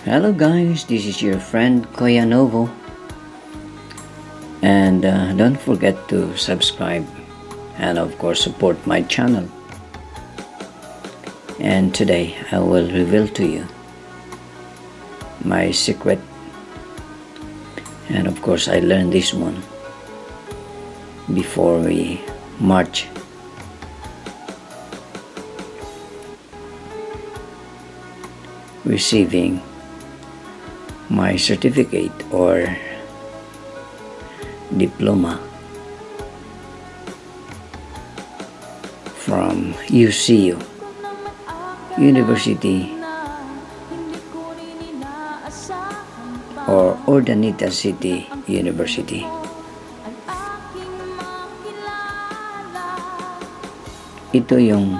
Hello guys, this is your friend Kuya Novo, and don't forget to subscribe and of course support my channel. And today I will reveal to you my secret, and of course I learned this one before we march receiving my certificate or diploma from UCU University or Urdaneta City University. Ito yung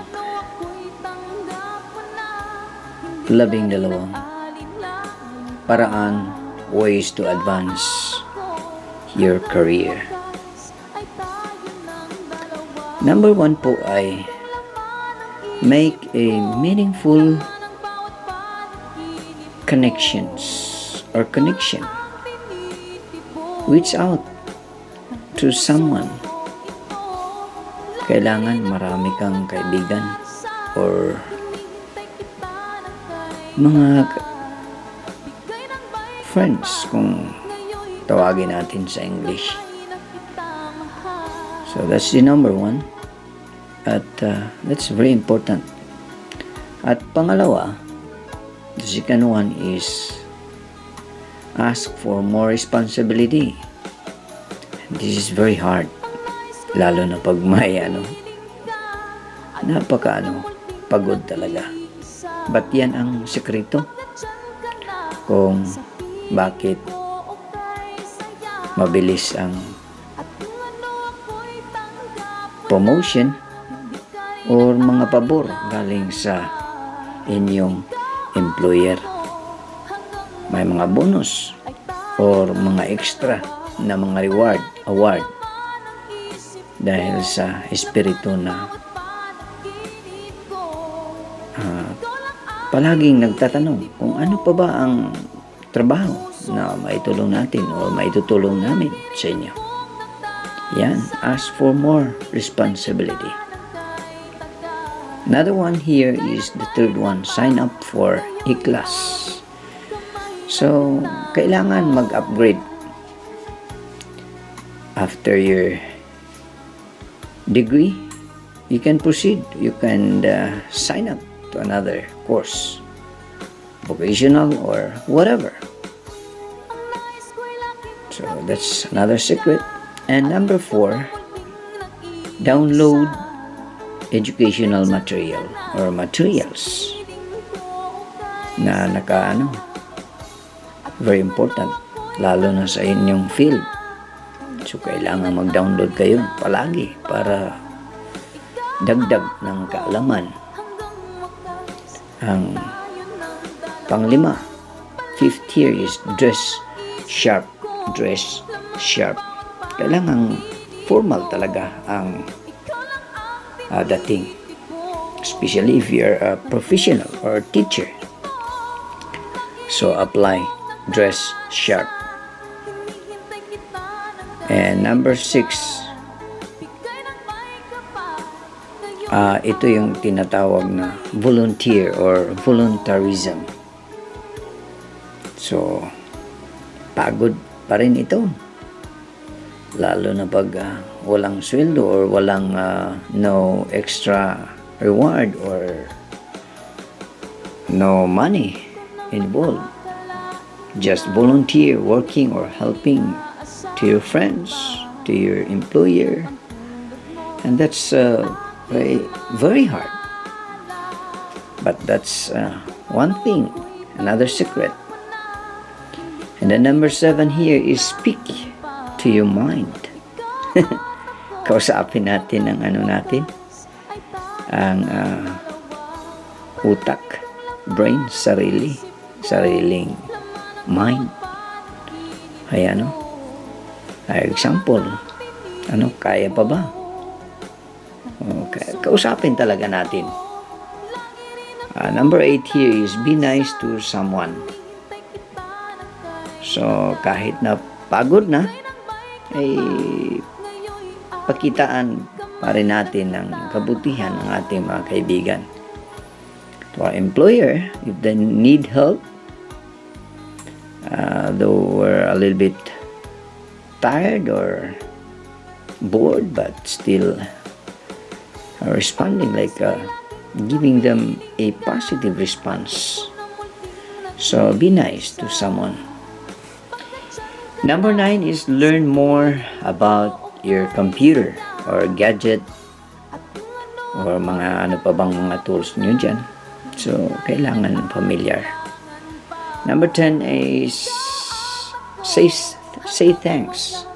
12 paraan, ways to advance your career. Number 1 po ay make a meaningful connection. Reach out to someone. Kailangan marami kang kaibigan or mga friends kung tawagin natin sa English. So that's the number 1 at that's very important. At pangalawa, the second one is ask for more responsibility. This is very hard, lalo na pag may pagod talaga. But yan ang sekreto kung bakit mabilis ang promotion or mga pabor galing sa inyong employer. May mga bonus or mga extra na mga award dahil sa espiritu na palaging nagtatanong kung ano pa ba ang trabaho na maitulong natin o maitutulong namin sa inyo. Yan, ask for more responsibility. Another one here is the third one, sign up for a class. So, kailangan mag-upgrade after your degree. You can proceed. You can sign up to another course, vocational or whatever. So that's another secret. And number 4, download educational material or materials na very important lalo na sa inyong field. So kailangan mag-download kayo palagi para dagdag ng kaalaman. Ang pang-5, fifth here is dress sharp. Kailangan formal talaga ang dating, especially if you're a professional or a teacher. So apply dress sharp. And number 6, ito yung tinatawag na volunteer or voluntarism. So, pagod pa rin ito. Lalo na pag walang sweldo or walang no extra reward or no money involved. Just volunteer, working or helping to your friends, to your employer. And that's very hard, but that's one thing, another secret. And the number 7 here is speak to your mind. Kausapin natin ang ang utak, brain, sariling mind. Ay example, kaya pa ba? Kausapin talaga natin. Number 8 here is be nice to someone. So, kahit na pagod na, ay pakitaan pa rin natin ng kabutihan ng ating mga kaibigan. To our employer, if they need help, though we're a little bit tired or bored, but still responding, like giving them a positive response. So be nice to someone. Number 9 is learn more about your computer or gadget or mga ano pa bang mga tools nyo dyan. So kailangan familiar. Number 10 is say thanks.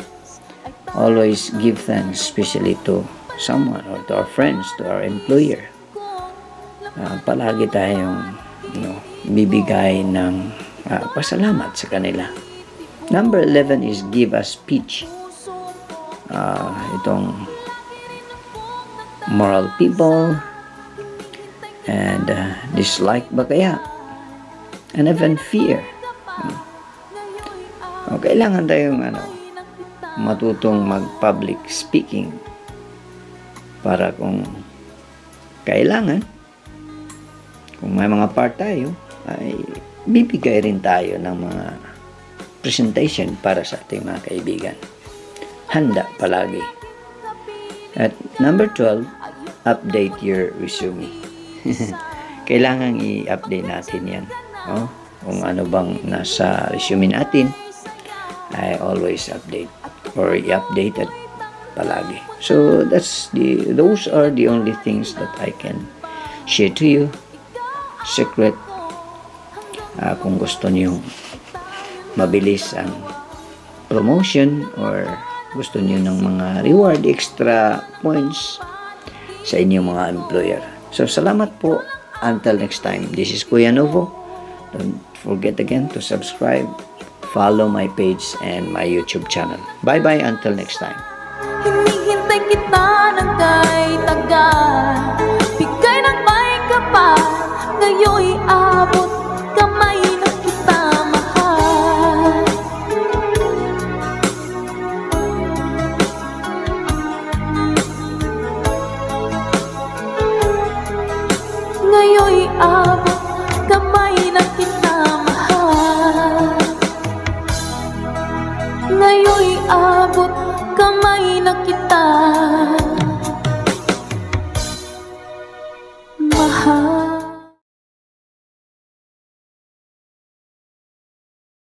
Always give thanks, especially to someone or to our friends, to our employer. Palagi tayong bibigay ng pasalamat sa kanila. Number 11 is give a speech. Itong moral people and dislike ba kaya? And even fear. Kailangan tayong matutong mag-public speaking para kung kailangan, kung may mga part tayo, ay bibigay rin tayo ng mga presentation para sa ating mga kaibigan. Handa palagi. At number 12, update your resume. Kailangan i-update natin yan. Kung ano bang nasa resume natin, I always update or i-update it palagi. So those are the only things that I can share to you. Secret. Kung gusto niyo mabilis ang promotion or gusto niyo ng mga reward, extra points sa inyong mga employer. So salamat po. Until next time, this is Kuya Novo. Don't forget again to subscribe, follow my page and my YouTube channel. Bye-bye until next time. Hinihintay kita ng kay tagal, bigay ng may kapal, ngayon'y abot kamay na kita mahal. Ngayon'y abot kamay na kita mahal. Ngayon'y abot kamay na kita.